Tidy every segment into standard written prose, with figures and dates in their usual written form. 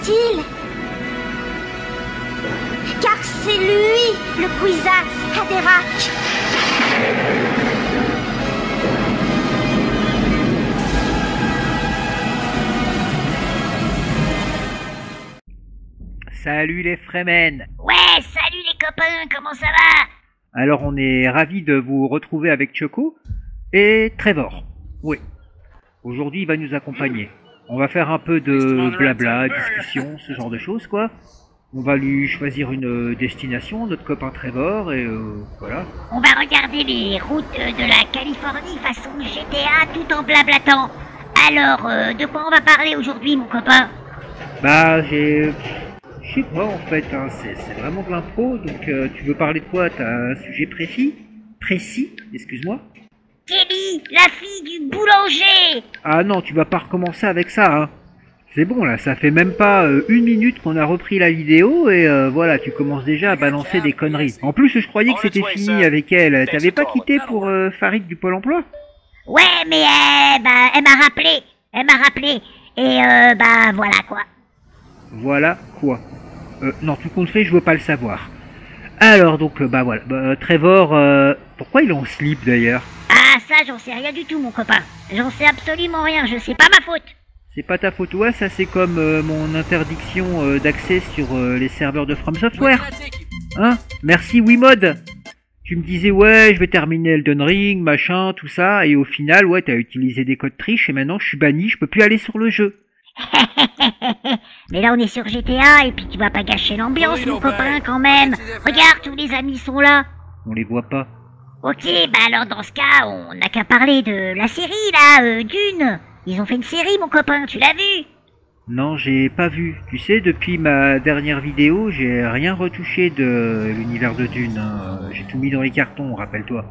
est-il? Car c'est lui, le Kwisatz Haderach. Salut les Fremen. Ouais, salut les copains, comment ça va? Alors on est ravis de vous retrouver avec Choco et Trevor. Oui. Aujourd'hui il va nous accompagner. On va faire un peu de blabla, discussion, ce genre de choses quoi. On va lui choisir une destination, notre copain Trevor, et voilà. On va regarder les routes de la Californie façon GTA tout en blablatant. Alors, de quoi on va parler aujourd'hui mon copain? Bah je sais pas en fait, hein, c'est vraiment de l'impro, donc tu veux parler de quoi? T'as un sujet précis? Précis, excuse-moi? Kelly, la fille du boulanger! Ah non, tu vas pas recommencer avec ça, hein. C'est bon là, ça fait même pas une minute qu'on a repris la vidéo et voilà, tu commences déjà à balancer des conneries. En plus, je croyais que c'était fini avec elle. T'avais pas quitté pour Farid du Pôle emploi? Ouais, mais elle m'a rappelé. Elle m'a rappelé. Et bah voilà quoi. Voilà quoi? Non, tout compte fait, je veux pas le savoir. Alors donc, bah voilà. Trevor, pourquoi il est en slip d'ailleurs? Ah ça, j'en sais rien du tout mon copain. J'en sais absolument rien, je sais pas ma faute. C'est pas ta faute, ouais, ça c'est comme mon interdiction d'accès sur les serveurs de From Software. Hein? Merci Wiimod. Tu me disais ouais, je vais terminer Elden Ring, machin, tout ça, et au final, ouais, t'as utilisé des codes triches et maintenant je suis banni, je peux plus aller sur le jeu. Mais là on est sur GTA et puis tu vas pas gâcher l'ambiance mon copain quand même. Regarde, tous les amis sont là. On les voit pas. Ok, bah alors dans ce cas, on n'a qu'à parler de la série là, Dune. Ils ont fait une série mon copain, tu l'as vu? Non, j'ai pas vu. Tu sais, depuis ma dernière vidéo, j'ai rien retouché de l'univers de Dune. Hein. J'ai tout mis dans les cartons, rappelle-toi.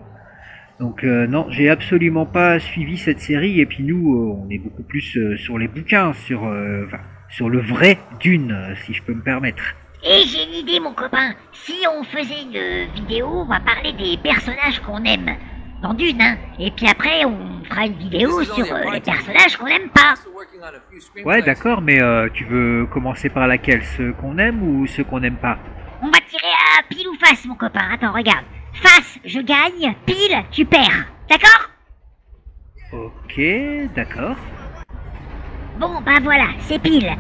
Donc non, j'ai absolument pas suivi cette série. Et puis nous, on est beaucoup plus sur les bouquins, sur le vrai Dune, si je peux me permettre. Et j'ai une idée mon copain. Si on faisait une vidéo, on va parler des personnages qu'on aime dans Dune, hein. Et puis après, on fera une vidéo sur les personnages qu'on aime pas. Ouais, d'accord, mais tu veux commencer par laquelle? Ceux qu'on aime ou ceux qu'on n'aime pas? On va tirer à pile ou face, mon copain. Attends, regarde. Face, je gagne. Pile, tu perds. D'accord? Ok, d'accord. Bon, bah voilà, c'est pile.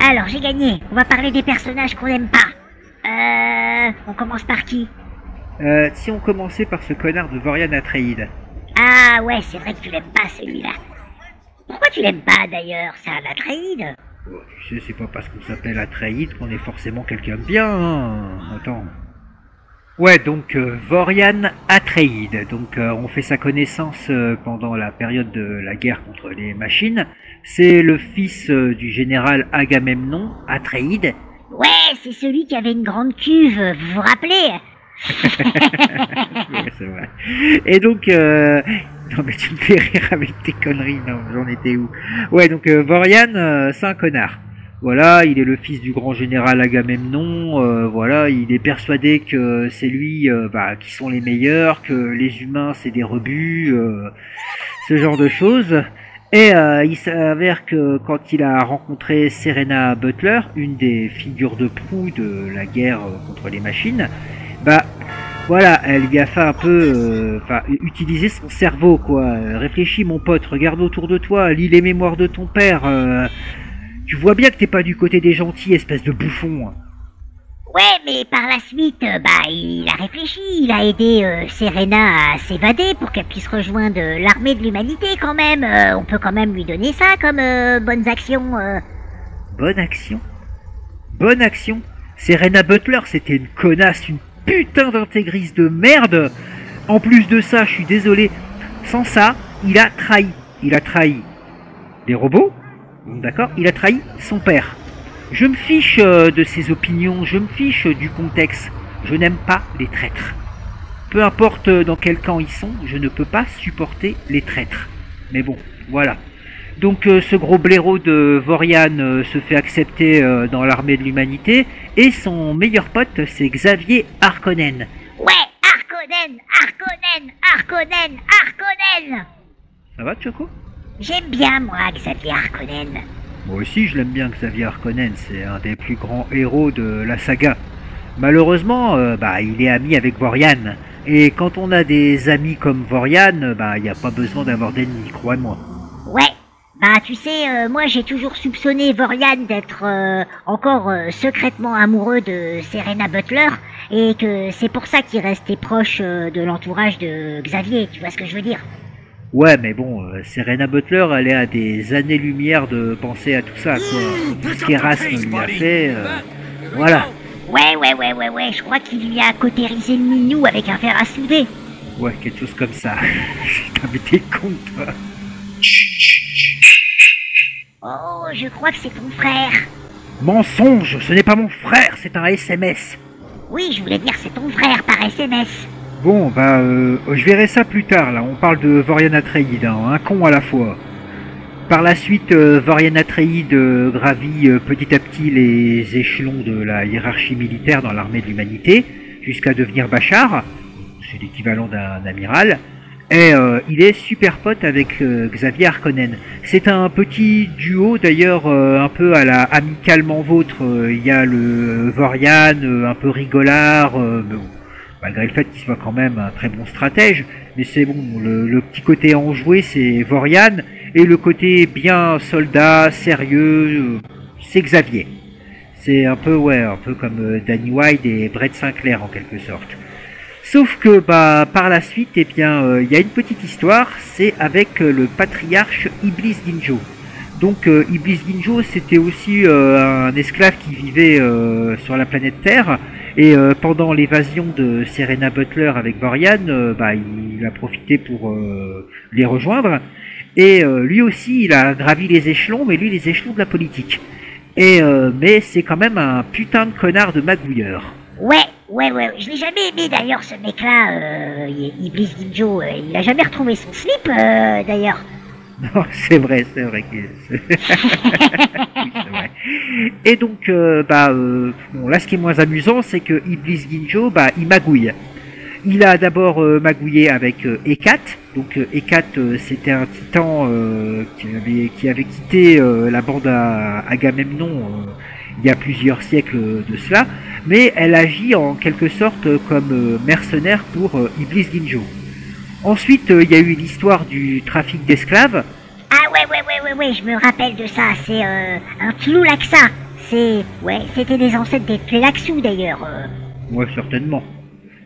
Alors, j'ai gagné. On va parler des personnages qu'on aime pas. On commence par qui? Si on commençait par ce connard de Vorian Atreides. Ah ouais, c'est vrai que tu l'aimes pas celui-là. Pourquoi tu l'aimes pas d'ailleurs? C'est un Atreides? Oh, tu sais, c'est pas parce qu'on s'appelle Atreides qu'on est forcément quelqu'un de bien, hein. Attends. Ouais, donc Vorian Atreides. Donc on fait sa connaissance pendant la période de la guerre contre les machines. C'est le fils du général Agamemnon Atreides. Ouais, c'est celui qui avait une grande cuve, vous vous rappelez? Ouais, c'est vrai. Et donc, non mais tu me fais rire avec tes conneries, non, j'en étais où? Ouais, donc Vorian, c'est un connard. Voilà, il est le fils du grand général Agamemnon, voilà, il est persuadé que c'est lui qui sont les meilleurs, que les humains c'est des rebuts, ce genre de choses. Et il s'avère que quand il a rencontré Serena Butler, une des figures de proue de la guerre contre les machines, bah voilà, elle lui a fait un peu utiliser son cerveau quoi. Réfléchis mon pote, regarde autour de toi, lis les mémoires de ton père. Tu vois bien que t'es pas du côté des gentils, espèce de bouffon. Ouais, mais par la suite, il a réfléchi, il a aidé Serena à s'évader pour qu'elle puisse rejoindre l'armée de l'humanité quand même. On peut quand même lui donner ça comme bonnes actions. Bonne action? Bonne action? Serena Butler, c'était une connasse, une putain d'intégriste de merde. En plus de ça, je suis désolé, sans ça, il a trahi. Il a trahi les robots, d'accord? Il a trahi son père. Je me fiche de ses opinions, je me fiche du contexte. Je n'aime pas les traîtres. Peu importe dans quel camp ils sont, je ne peux pas supporter les traîtres. Mais bon, voilà. Donc ce gros blaireau de Vorian se fait accepter dans l'armée de l'humanité. Et son meilleur pote, c'est Xavier Harkonnen. Ouais, Harkonnen, Harkonnen, Harkonnen, Harkonnen. Ça va, Choco? J'aime bien, moi, Xavier Harkonnen. Moi aussi, je l'aime bien, Xavier Harkonnen, c'est un des plus grands héros de la saga. Malheureusement, il est ami avec Vorian. Et quand on a des amis comme Vorian, il n'y a pas besoin d'avoir d'ennemis, crois-moi. Ouais, tu sais, moi j'ai toujours soupçonné Vorian d'être encore secrètement amoureux de Serena Butler, et que c'est pour ça qu'il restait proche de l'entourage de Xavier, tu vois ce que je veux dire? Ouais, mais bon, Serena Butler, elle est à des années-lumière de penser à tout ça, quoi. Tout ce qu'Erasme lui a fait, voilà. Ouais, je crois qu'il lui a cautérisé le minou avec un fer à souder. Ouais, quelque chose comme ça. Putain, mais t'es con, toi. Oh, je crois que c'est ton frère. Mensonge, ce n'est pas mon frère, c'est un SMS. Oui, je voulais dire c'est ton frère par SMS. Bon, je verrai ça plus tard, là. On parle de Vorian Atreides, hein, un con à la fois. Par la suite, Vorian Atreides gravit petit à petit les échelons de la hiérarchie militaire dans l'armée de l'humanité, jusqu'à devenir Bashar, c'est l'équivalent d'un amiral, et il est super pote avec Xavier Harkonnen. C'est un petit duo d'ailleurs un peu à la amicalement vôtre. Il y a le Vorian un peu rigolard, mais bon, malgré le fait qu'il soit quand même un très bon stratège, mais c'est bon, le petit côté enjoué c'est Vorian, et le côté bien soldat, sérieux, c'est Xavier. C'est un peu comme Danny Wilde et Brett Sinclair en quelque sorte. Sauf que par la suite, il y a une petite histoire, c'est avec le patriarche Iblis Ginjo. Donc Iblis Ginjo, c'était aussi un esclave qui vivait sur la planète Terre, et pendant l'évasion de Serena Butler avec Vorian, il a profité pour les rejoindre. Et lui aussi, il a gravi les échelons, mais lui, les échelons de la politique. Et mais c'est quand même un putain de connard de magouilleur. Ouais, je l'ai jamais aimé d'ailleurs ce mec-là, Iblis Ginjo. Il a jamais retrouvé son slip d'ailleurs. Non, c'est vrai qu'il oui, c'est vrai. Et donc, bon, là, ce qui est moins amusant, c'est que Iblis Ginjo, il magouille. Il a d'abord magouillé avec Hecat. Donc Hecat, c'était un titan qui avait quitté la bande à Agamemnon il y a plusieurs siècles de cela, mais elle agit en quelque sorte comme mercenaire pour Iblis Ginjo. Ensuite, il y a eu l'histoire du trafic d'esclaves. Ah ouais, je me rappelle de ça, c'est un Tloulaxa. C'était des ancêtres des Tlaxous d'ailleurs. Ouais, certainement.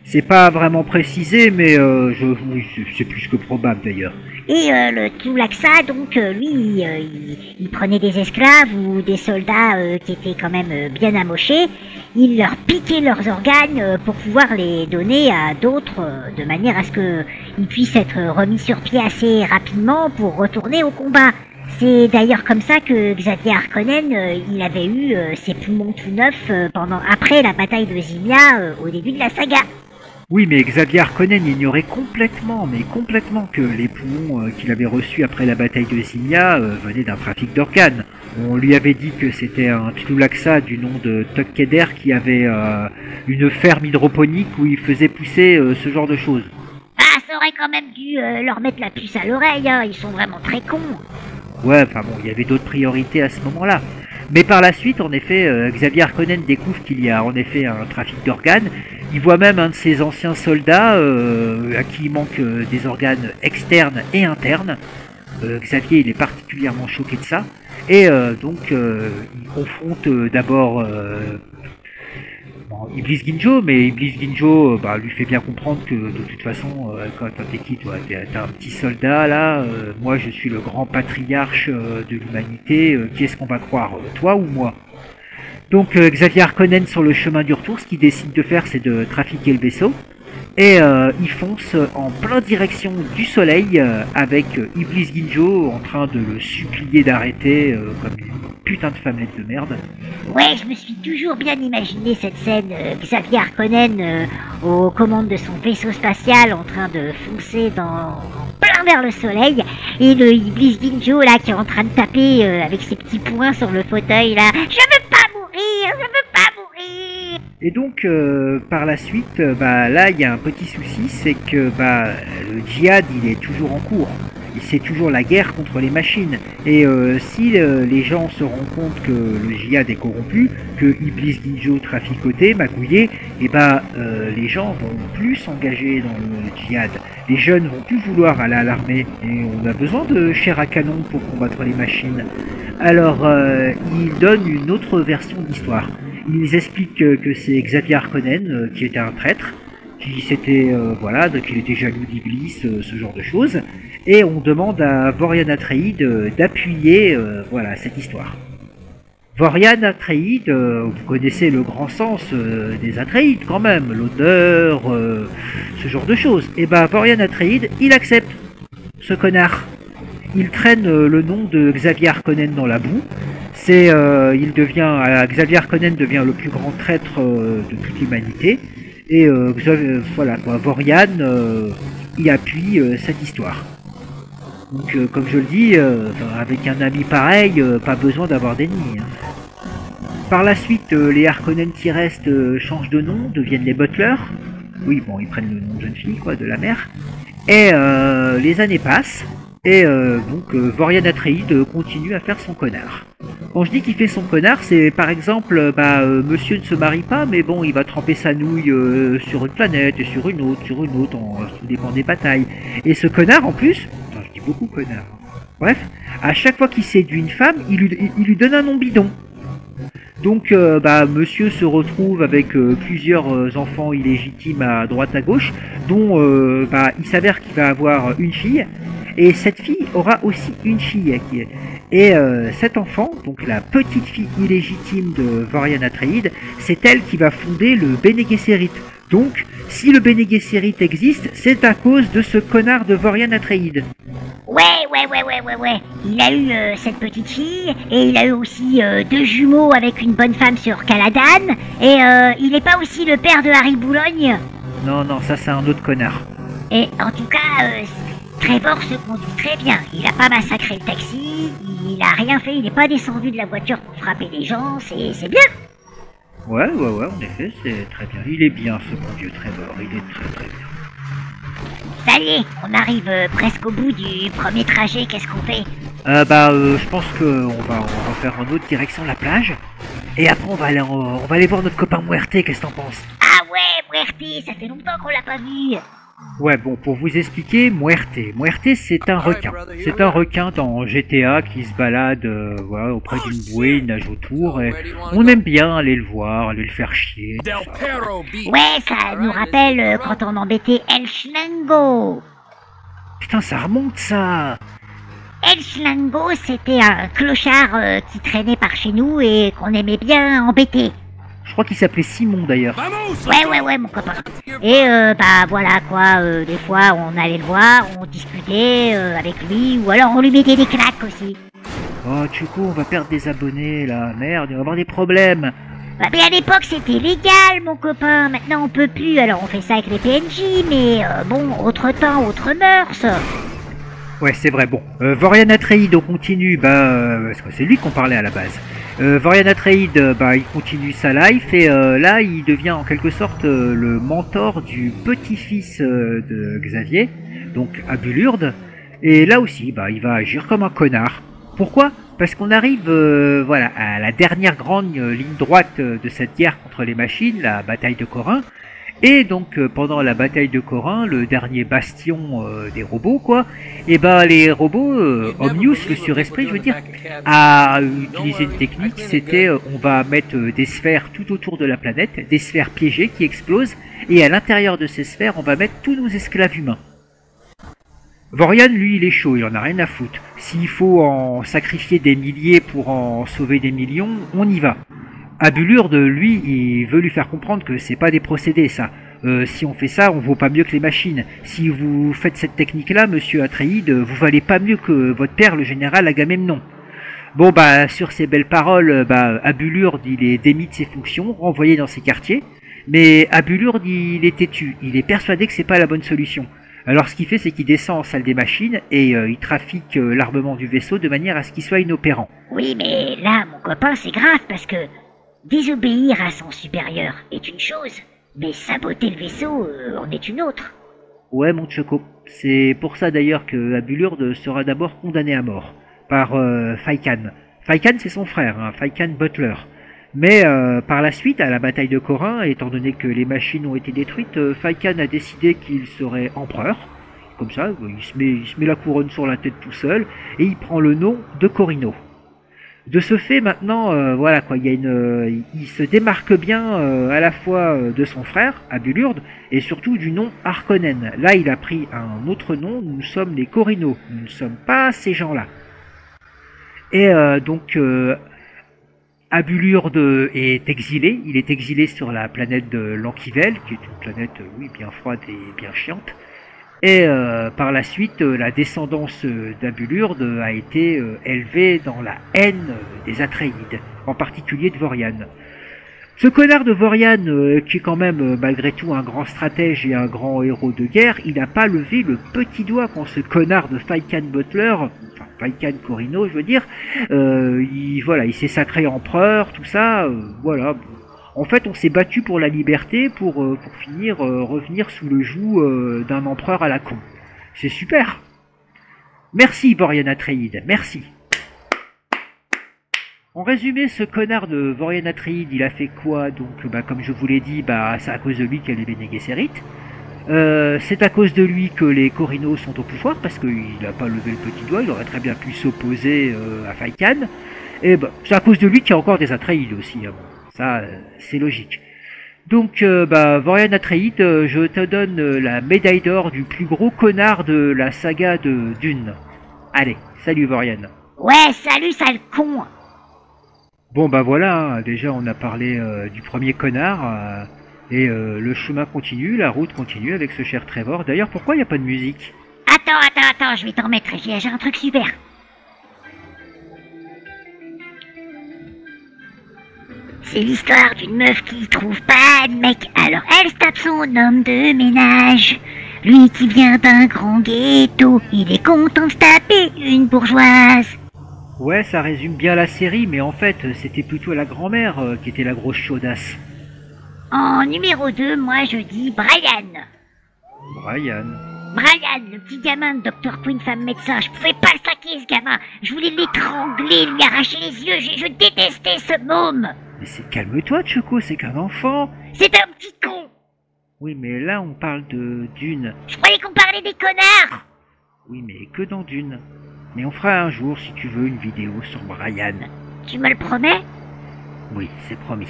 C'est pas vraiment précisé, mais oui, c'est plus que probable d'ailleurs. Et le Tloulaxa, donc, lui, il prenait des esclaves ou des soldats qui étaient quand même bien amochés, il leur piquait leurs organes pour pouvoir les donner à d'autres, de manière à ce qu'ils puissent être remis sur pied assez rapidement pour retourner au combat. C'est d'ailleurs comme ça que Xavier Harkonnen, il avait eu ses poumons tout neufs après la bataille de Zimia au début de la saga. Oui, mais Xavier Harkonnen ignorait complètement que les poumons qu'il avait reçus après la bataille de Zimia venaient d'un trafic d'organes. On lui avait dit que c'était un Tloulaxa du nom de Tok Keder qui avait une ferme hydroponique où il faisait pousser ce genre de choses. Ah, ça aurait quand même dû leur mettre la puce à l'oreille, hein, ils sont vraiment très cons. Ouais, enfin bon, il y avait d'autres priorités à ce moment-là. Mais par la suite, en effet, Xavier Harkonnen découvre qu'il y a en effet un trafic d'organes. Il voit même un de ses anciens soldats à qui il manque des organes externes et internes. Xavier, il est particulièrement choqué de ça. Et donc, il confronte d'abord Iblis Ginjo, mais Iblis Ginjo lui fait bien comprendre que de toute façon, quand t'es qui toi, t'es un petit soldat là, moi je suis le grand patriarche de l'humanité, qui est-ce qu'on va croire, toi ou moi? Donc Xavier Harkonnen sur le chemin du retour, ce qu'il décide de faire c'est de trafiquer le vaisseau, et il fonce en plein direction du soleil avec Iblis Ginjo en train de le supplier d'arrêter comme une putain de femmelette de merde. Ouais, je me suis toujours bien imaginé cette scène, Xavier Harkonnen aux commandes de son vaisseau spatial en train de foncer en plein vers le soleil, et le Iblis Ginjo là qui est en train de taper avec ses petits poings sur le fauteuil là. Je veux pas mourir. Et donc par la suite, là il y a un petit souci, c'est que le djihad il est toujours en cours. Et c'est toujours la guerre contre les machines. Et si les gens se rendent compte que le djihad est corrompu, que Iblis Ginjo traficoté, magouillé, et les gens vont plus s'engager dans le djihad. Les jeunes vont plus vouloir aller à l'armée, et on a besoin de chair à canon pour combattre les machines. Alors, ils donnent une autre version de l'histoire. Ils expliquent que c'est Xavier Harkonnen qui était un traître, qu'il était jaloux d'Iblis, ce genre de choses. Et on demande à Vorian Atreide d'appuyer cette histoire. Vorian Atreide, vous connaissez le grand sens des Atreides quand même, l'odeur, ce genre de choses. Et Vorian Atreide, il accepte ce connard. Il traîne le nom de Xavier Harkonnen dans la boue. Xavier Harkonnen devient le plus grand traître de toute l'humanité. Et Vorian, il appuie cette histoire. Donc, comme je le dis, avec un ami pareil, pas besoin d'avoir d'ennemis. Hein. Par la suite, les Harkonnen qui restent changent de nom, deviennent les Butlers. Oui, bon, ils prennent le nom de jeune fille, de la mère. Et les années passent. Et Vorian Atreide continue à faire son connard. Quand je dis qu'il fait son connard, c'est par exemple, monsieur ne se marie pas, mais bon, il va tremper sa nouille sur une planète, et sur une autre, tout dépend des batailles. Et ce connard, en plus, je dis beaucoup connard. Bref, à chaque fois qu'il séduit une femme, il lui donne un nom bidon. Donc, monsieur se retrouve avec plusieurs enfants illégitimes à droite à gauche, dont il s'avère qu'il va avoir une fille. Et cette fille aura aussi une fille. Et cet enfant, donc la petite fille illégitime de Vorian Atreide, c'est elle qui va fonder le Bene Gesserit. Donc, si le Bene Gesserit existe, c'est à cause de ce connard de Vorian Atreide. Ouais. Il a eu cette petite fille, et il a eu aussi 2 jumeaux avec une bonne femme sur Caladan, et il n'est pas aussi le père de Harry Boulogne? Non, ça c'est un autre connard. Et en tout cas, Trevor se conduit très bien. Il a pas massacré le taxi, il a rien fait, il n'est pas descendu de la voiture pour frapper les gens, c'est bien. Ouais, en effet, c'est très bien. Il est bien ce bon vieux Trevor, il est très très bien. Ça y est, on arrive presque au bout du premier trajet, qu'est-ce qu'on fait? Je pense qu'on va faire en autre direction la plage. Et après on va aller voir notre copain Muerte, qu'est-ce que t'en penses? Ah ouais, Muerte, ça fait longtemps qu'on l'a pas vu. Ouais, bon, pour vous expliquer, Muerte, c'est un requin. C'est un requin dans GTA qui se balade auprès d'une bouée, il nage autour, et on aime bien aller le voir, aller le faire chier. Ouais, ça nous rappelle quand on embêtait El Schlango. Putain, ça remonte ça. El Schlango, c'était un clochard qui traînait par chez nous et qu'on aimait bien embêter. Je crois qu'il s'appelait Simon d'ailleurs. Ouais, mon copain. Et des fois on allait le voir, on discutait avec lui, ou alors on lui mettait des claques aussi. Oh, du coup, on va perdre des abonnés là, merde, on va avoir des problèmes. Mais à l'époque c'était légal, mon copain, maintenant on peut plus, alors on fait ça avec les PNJ, mais autre temps, autre mœurs. Ouais, c'est vrai, bon. Vorian Atreide, on continue, parce que c'est lui qu'on parlait à la base. Vorian Atreide, il continue sa life, et là, il devient en quelque sorte le mentor du petit-fils de Xavier, donc Abulurde. Et là aussi, il va agir comme un connard. Pourquoi? Parce qu'on arrive à la dernière grande ligne droite de cette guerre contre les machines, la bataille de Corrin. Et donc pendant la bataille de Corrin, le dernier bastion des robots, les robots, Omnius, le suresprit, je veux dire, a utilisé une technique, c'était on va mettre des sphères tout autour de la planète, des sphères piégées qui explosent, et à l'intérieur de ces sphères, on va mettre tous nos esclaves humains. Vorian, lui, il est chaud, il en a rien à foutre. S'il faut en sacrifier des milliers pour en sauver des millions, on y va. Abulurde, lui, il veut lui faire comprendre que c'est pas des procédés, ça. Si on fait ça, on vaut pas mieux que les machines. Si vous faites cette technique-là, monsieur Atreide, vous valez pas mieux que votre père, le général Agamemnon. Bon, sur ces belles paroles, Abulurde, il est démis de ses fonctions, renvoyé dans ses quartiers. Mais Abulurde, il est têtu. Il est persuadé que c'est pas la bonne solution. Alors, ce qu'il fait, c'est qu'il descend en salle des machines et il trafique l'armement du vaisseau de manière à ce qu'il soit inopérant. Oui, mais là, mon copain, c'est grave parce que désobéir à son supérieur est une chose, mais saboter le vaisseau en est une autre. Ouais, mon Choco. C'est pour ça d'ailleurs que Abulurde sera d'abord condamné à mort par Faikan. Faikan, c'est son frère, hein, Faikan Butler. Mais par la suite, à la bataille de Corin, étant donné que les machines ont été détruites, Faikan a décidé qu'il serait empereur. Comme ça, il se met la couronne sur la tête tout seul, et il prend le nom de Corino. De ce fait, maintenant, voilà quoi, il se démarque bien à la fois de son frère, Abulurde, et surtout du nom Harkonnen. Là, il a pris un autre nom, nous sommes les Corino, nous ne sommes pas ces gens-là. Et donc, Abulurde est exilé, il est exilé sur la planète de Lankivel, qui est une planète, oui, bien froide et bien chiante. Et par la suite, la descendance d'Abulurde a été élevée dans la haine des Atréides, en particulier de Vorian. Ce connard de Vorian, qui est quand même malgré tout un grand stratège et un grand héros de guerre, il n'a pas levé le petit doigt quand ce connard de Faikan Butler, enfin Faikan Corino je veux dire, il s'est sacré empereur, tout ça, voilà. En fait, on s'est battu pour la liberté pour finir revenir sous le joug d'un empereur à la con. C'est super. Merci, Vorian Atréide, merci. En résumé, ce connard de Vorian Atréide, il a fait quoi? Donc, comme je vous l'ai dit, c'est à cause de lui qu'il y a les Bene Gesserit. C'est à cause de lui que les Corino sont au pouvoir, parce qu'il n'a pas levé le petit doigt, il aurait très bien pu s'opposer à Faikan. Et c'est à cause de lui qu'il y a encore des Atréides aussi, hein. Ça, c'est logique. Donc, Vorian Atréide, je te donne la médaille d'or du plus gros connard de la saga de Dune. Allez, salut Vorian. Ouais, salut, sale con. Bon, voilà, hein, déjà on a parlé du premier connard, et le chemin continue, la route continue avec ce cher Trevor. D'ailleurs, pourquoi il n'y a pas de musique? Attends, je vais t'en mettre, j'ai un truc super. C'est l'histoire d'une meuf qui trouve pas de mec, alors elle se tape son homme de ménage. Lui qui vient d'un grand ghetto, il est content de se taper une bourgeoise. Ouais, ça résume bien la série, mais en fait, c'était plutôt la grand-mère qui était la grosse chaudasse. En numéro 2, moi je dis Brian. Brian, le petit gamin de Dr. Quinn, femme médecin, je pouvais pas le saquer ce gamin. Je voulais l'étrangler, lui arracher les yeux, je détestais ce môme. Mais calme-toi, Choco, c'est qu'un enfant. C'est un petit con. Oui, mais là, on parle de Dune. Je croyais qu'on parlait des connards. Oui, mais que dans Dune. Mais on fera un jour, si tu veux, une vidéo sur Brian. Tu me le promets? Oui, c'est promis.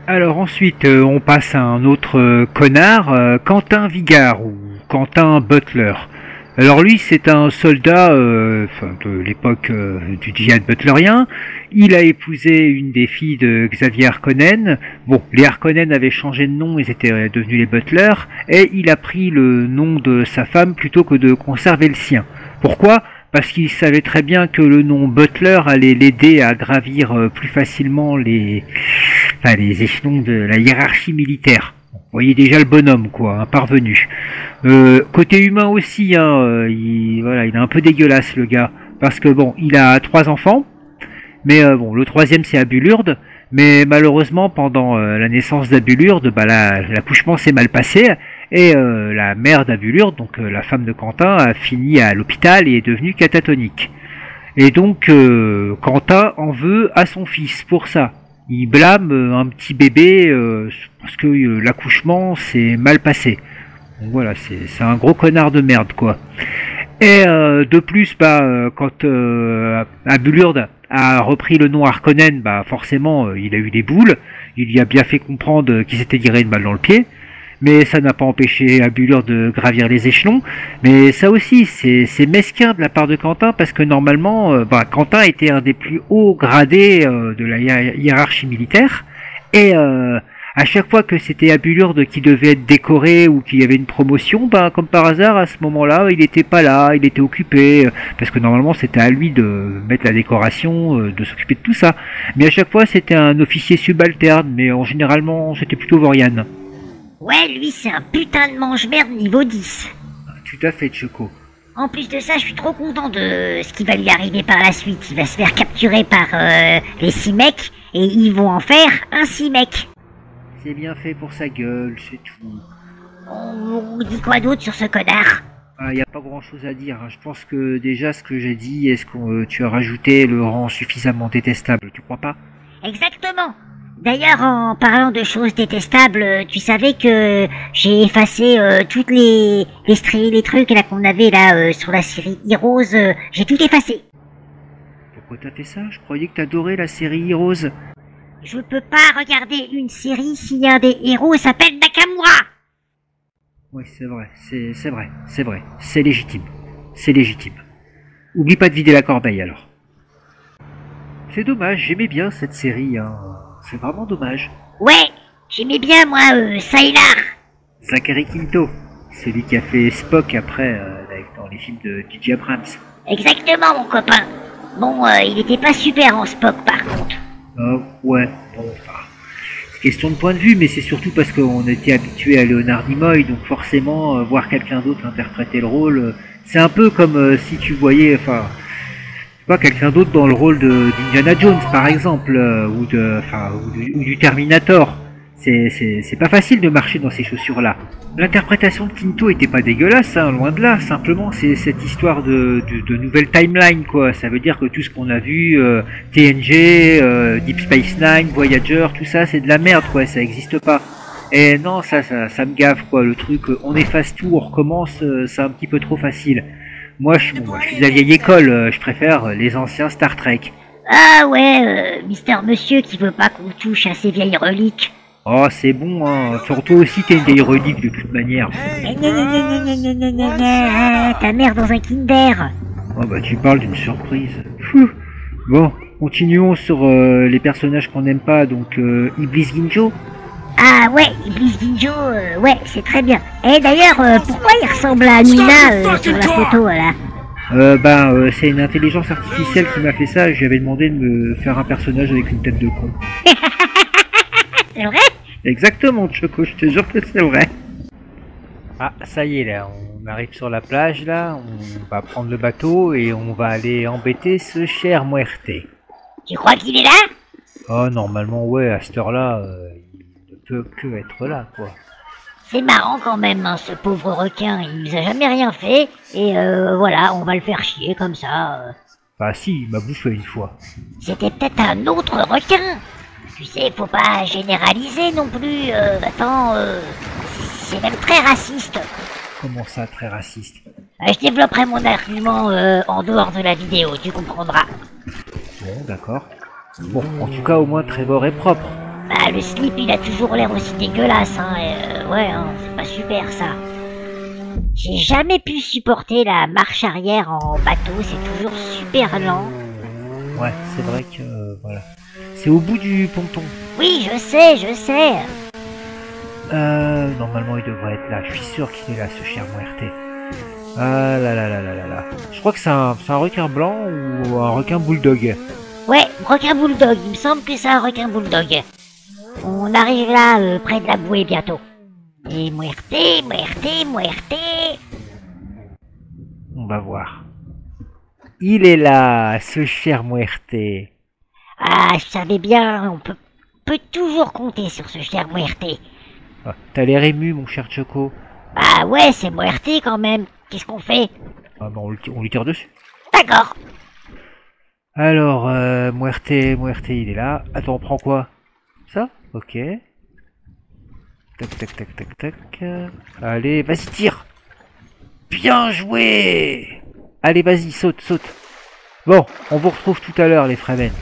Alors ensuite, on passe à un autre connard, Quentin Vigard, ou Quentin Butler. Alors lui, c'est un soldat de l'époque du djihad butlerien. Il a épousé une des filles de Xavier Harkonnen. Bon, les Harkonnen avaient changé de nom, ils étaient devenus les Butler, et il a pris le nom de sa femme plutôt que de conserver le sien. Pourquoi? Parce qu'il savait très bien que le nom Butler allait l'aider à gravir plus facilement les échelons de la hiérarchie militaire. Vous voyez déjà le bonhomme, quoi, un parvenu. Côté humain aussi, hein, il est un peu dégueulasse, le gars. Parce que bon, il a 3 enfants, mais le troisième c'est Abulurde. Mais malheureusement, pendant la naissance d'Abulurde, l'accouchement s'est mal passé. Et la mère d'Abulurde, donc la femme de Quentin, a fini à l'hôpital et est devenue catatonique. Et donc Quentin en veut à son fils pour ça. Il blâme un petit bébé parce que l'accouchement s'est mal passé. Donc voilà, c'est un gros connard de merde, quoi. Et de plus, quand Abulurde a repris le nom Harkonnen, forcément il a eu des boules. Il y a bien fait comprendre qu'il s'était tiré une balle dans le pied. Mais ça n'a pas empêché Abulurde de gravir les échelons. Mais ça aussi, c'est mesquin de la part de Quentin, parce que normalement, Quentin était un des plus hauts gradés de la hiérarchie militaire. Et à chaque fois que c'était Abulurde qui devait être décoré ou qu'il y avait une promotion, comme par hasard, à ce moment-là, il n'était pas là, il était occupé, parce que normalement c'était à lui de mettre la décoration, de s'occuper de tout ça. Mais à chaque fois, c'était un officier subalterne, mais généralement, c'était plutôt Vorian. Ouais, lui, c'est un putain de mange-merde niveau 10. Tout à fait, Choco. En plus de ça, je suis trop content de ce qui va lui arriver par la suite. Il va se faire capturer par les 6 mecs, et ils vont en faire un 6 mecs. C'est bien fait pour sa gueule, c'est tout. On dit quoi d'autre sur ce connard? Il n'y a pas grand chose à dire, hein. Je pense que déjà ce que j'ai dit, est-ce que tu as rajouté le rend suffisamment détestable, tu crois pas? Exactement. D'ailleurs, en parlant de choses détestables, tu savais que j'ai effacé toutes les trucs là qu'on avait là sur la série Heroes, j'ai tout effacé. Pourquoi t'as fait ça? Je croyais que t'adorais la série Heroes. Je peux pas regarder une série s'il y a des héros qui s'appellent Nakamura. Oui, c'est vrai, c'est légitime. C'est légitime. Oublie pas de vider la corbeille alors. C'est dommage, j'aimais bien cette série, hein. C'est vraiment dommage. Ouais, j'aimais bien moi Sylar. Zachary Quinto, c'est lui qui a fait Spock après dans les films de J.J. Abrams. Exactement mon copain. Bon, il était pas super en Spock par contre. Ouais, bon, enfin, c'est question de point de vue, mais c'est surtout parce qu'on était habitué à Leonard Nimoy, donc forcément, voir quelqu'un d'autre interpréter le rôle, c'est un peu comme si tu voyais, enfin, pas quelqu'un d'autre dans le rôle d'Indiana Jones, par exemple, ou du Terminator. C'est pas facile de marcher dans ces chaussures-là. L'interprétation de Quinto était pas dégueulasse, hein, loin de là. Simplement, c'est cette histoire de nouvelle timeline, quoi. Ça veut dire que tout ce qu'on a vu, TNG, Deep Space Nine, Voyager, tout ça, c'est de la merde, quoi. Ça existe pas. Et non, ça me gave, quoi. Le truc, on efface tout, on recommence, c'est un petit peu trop facile. Moi, je suis de la vieille école. Je préfère les anciens Star Trek. Ah ouais, Mister Monsieur qui veut pas qu'on touche à ces vieilles reliques. Oh, c'est bon, hein. Toi aussi, t'es une vieille relique de toute manière. Ta mère dans un Kinder. Oh, bah, tu parles d'une surprise. Pfff. Bon, continuons sur les personnages qu'on n'aime pas. Donc, Iblis Ginjo. Ah ouais, Iblis Ginjo, ouais, c'est très bien. Et d'ailleurs, pourquoi il ressemble à Nina sur la photo, là? C'est une intelligence artificielle qui m'a fait ça. Je lui avais demandé de me faire un personnage avec une tête de con. C'est vrai? Exactement, Choco, je te jure que c'est vrai. Ah, ça y est, là, on arrive sur la plage, là, on va prendre le bateau et on va aller embêter ce cher Muerte. Tu crois qu'il est là? Oh, normalement, ouais, à cette heure-là, il ne peut que être là, quoi. C'est marrant quand même, hein, ce pauvre requin, il nous a jamais rien fait, et voilà, on va le faire chier comme ça. Bah si, il m'a bouffé une fois. C'était peut-être un autre requin. Tu sais, faut pas généraliser non plus, attends, c'est même très raciste. Comment ça, très raciste? Je développerai mon argument en dehors de la vidéo, tu comprendras. Bon, d'accord. Bon, en tout cas, au moins Trevor est propre. Bah, le slip, il a toujours l'air aussi dégueulasse, hein, ouais, hein, c'est pas super, ça. J'ai jamais pu supporter la marche arrière en bateau, c'est toujours super lent. Ouais, c'est vrai que, voilà. C'est au bout du ponton. Oui, je sais. Normalement, il devrait être là. Je suis sûr qu'il est là, ce cher Muerte. Ah là là là là là là. Je crois que c'est un requin blanc ou un requin bulldog. Ouais, requin bulldog, il me semble que c'est un requin bulldog. On arrive là, près de la bouée bientôt. Et Muerte. On va voir. Il est là, ce cher Muerte. Ah, je savais bien, on peut toujours compter sur ce cher Muerte. Ah, t'as l'air ému, mon cher Choco. Bah ouais, c'est Muerte quand même. Qu'est-ce qu'on fait? Ah bah on lui tire dessus. D'accord. Alors, Muerte, il est là. Attends, on prend quoi? Ça? Ok. Tac. Allez, vas-y, tire. Bien joué. Allez, vas-y, saute. Bon, on vous retrouve tout à l'heure, les Fremen.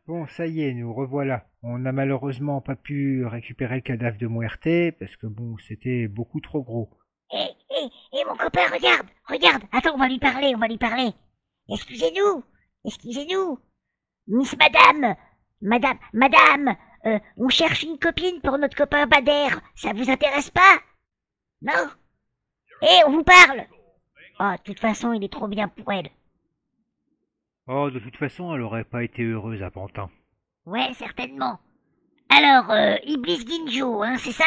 Bon, ça y est, nous revoilà. On n'a malheureusement pas pu récupérer le cadavre de Muerte, parce que bon, c'était beaucoup trop gros. Eh, mon copain, regarde. Attends, on va lui parler. Excusez-nous. Miss Madame, on cherche une copine pour notre copain Bader. Ça vous intéresse pas? Non? On vous parle. Oh, de toute façon, il est trop bien pour elle. Oh, de toute façon, elle aurait pas été heureuse à Pantin. Ouais, certainement. Alors, Iblis Ginjo, hein, c'est ça?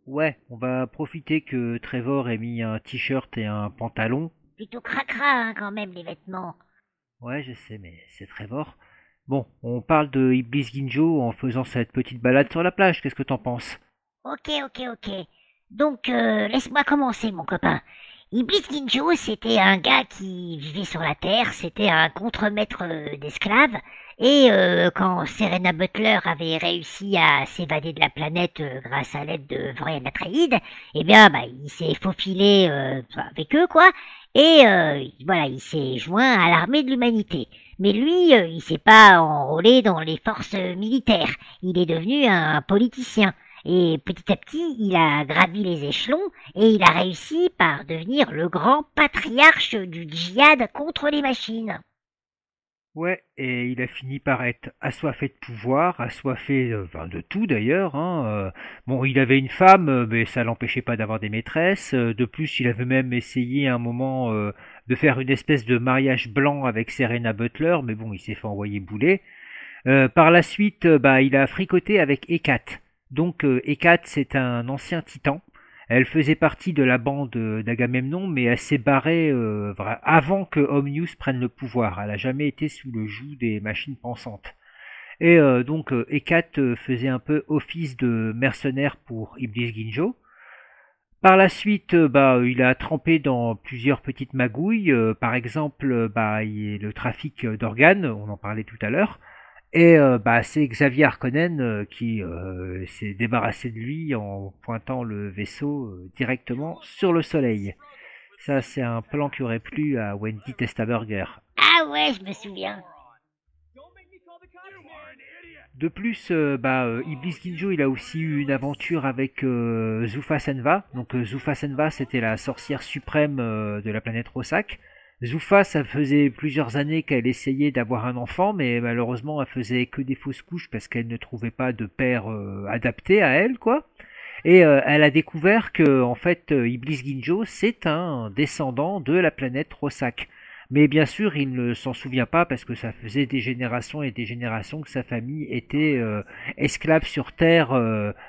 Ouais, on va profiter que Trevor ait mis un t-shirt et un pantalon. Plutôt cracra, hein, quand même, les vêtements. Ouais, je sais, mais c'est Trevor. Bon, on parle de Iblis Ginjo en faisant cette petite balade sur la plage, qu'est-ce que t'en penses? Ok. Donc, laisse-moi commencer, mon copain. Iblis Ginjo, c'était un gars qui vivait sur la Terre, c'était un contremaître d'esclaves, et quand Serena Butler avait réussi à s'évader de la planète grâce à l'aide de Vorian Atreides, eh bien, bah, il s'est faufilé avec eux, quoi, et voilà, il s'est joint à l'armée de l'humanité. Mais lui, il s'est pas enrôlé dans les forces militaires, il est devenu un politicien. Et petit à petit, il a gravi les échelons et il a réussi par devenir le grand patriarche du djihad contre les machines. Ouais, et il a fini par être assoiffé de pouvoir, assoiffé de tout d'ailleurs. Hein. Bon, il avait une femme, mais ça l'empêchait pas d'avoir des maîtresses. De plus, il avait même essayé à un moment de faire une espèce de mariage blanc avec Serena Butler, mais bon, il s'est fait envoyer bouler. Par la suite, il a fricoté avec Hécate. Donc Hécate, c'est un ancien titan. Elle faisait partie de la bande d'Agamemnon, mais elle s'est barrée avant que Omnius prenne le pouvoir. Elle a jamais été sous le joug des machines pensantes. Et donc Hécate faisait un peu office de mercenaire pour Iblis Ginjo. Par la suite, il a trempé dans plusieurs petites magouilles. Par exemple, le trafic d'organes, on en parlait tout à l'heure. Et c'est Xavier Harkonnen qui s'est débarrassé de lui en pointant le vaisseau directement sur le soleil. Ça, c'est un plan qui aurait plu à Wendy Testaburger. Ah ouais, je me souviens. De plus, Iblis Ginjo, il a aussi eu une aventure avec Zuffa Senva. Donc Zuffa Senva, c'était la sorcière suprême de la planète Rosak. Zuffa, ça faisait plusieurs années qu'elle essayait d'avoir un enfant, mais malheureusement, elle faisait que des fausses couches parce qu'elle ne trouvait pas de père adapté à elle, quoi. Et elle a découvert que, en fait, Iblis Ginjo, c'est un descendant de la planète Rosak. Mais bien sûr, il ne s'en souvient pas parce que ça faisait des générations et des générations que sa famille était esclave sur Terre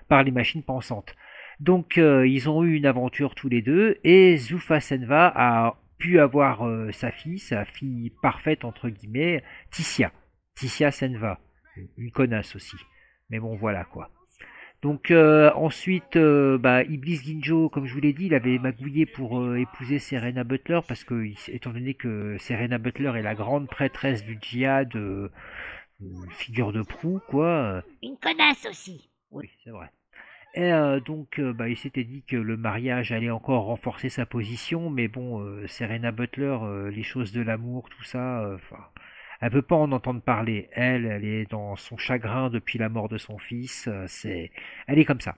par les machines pensantes. Donc, ils ont eu une aventure tous les deux, et Zuffa Senva a pu avoir sa fille parfaite entre guillemets, Tissia Senva, une connasse aussi. Mais bon, voilà quoi. Donc ensuite, Iblis Ginjo, comme je vous l'ai dit, il avait magouillé pour épouser Serena Butler parce que, étant donné que Serena Butler est la grande prêtresse du djihad, figure de proue, quoi. Une connasse aussi. Oui, c'est vrai. Et donc, il s'était dit que le mariage allait encore renforcer sa position, mais bon, Serena Butler, les choses de l'amour, tout ça, elle veut pas en entendre parler. Elle est dans son chagrin depuis la mort de son fils. Elle est comme ça.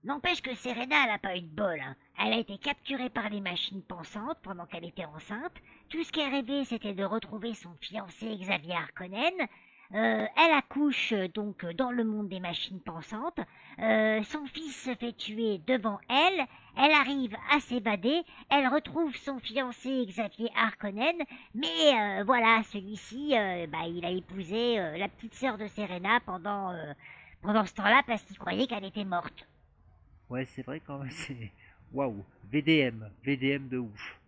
N'empêche que Serena, elle a pas eu de bol. Hein. Elle a été capturée par les machines pensantes pendant qu'elle était enceinte. Tout ce qu'elle rêvait, c'était de retrouver son fiancé Xavier Harkonnen. Elle accouche donc dans le monde des machines pensantes. Son fils se fait tuer devant elle. Elle arrive à s'évader. Elle retrouve son fiancé Xavier Harkonnen. Mais voilà, celui-ci, il a épousé la petite sœur de Serena pendant ce temps-là parce qu'il croyait qu'elle était morte. Ouais, c'est vrai quand même, c'est... Waouh, VDM de ouf.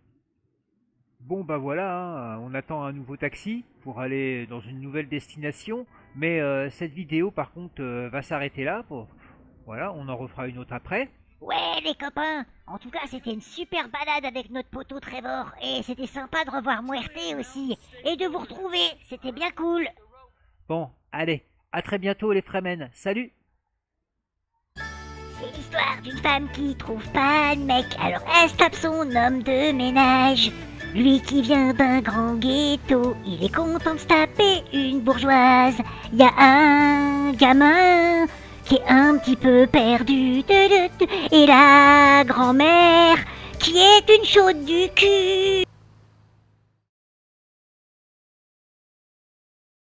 Bon voilà, hein, on attend un nouveau taxi pour aller dans une nouvelle destination, mais cette vidéo par contre va s'arrêter là. Voilà, on en refera une autre après. Ouais les copains, en tout cas c'était une super balade avec notre poteau Trevor, et c'était sympa de revoir Muerte aussi, et de vous retrouver, c'était bien cool. Bon, allez, à très bientôt les Fremen, salut. C'est l'histoire d'une femme qui trouve pas de mec, alors elle se tape son homme de ménage. Lui qui vient d'un grand ghetto, il est content de se taper une bourgeoise. Y a un gamin qui est un petit peu perdu, et la grand-mère qui est une chaude du cul.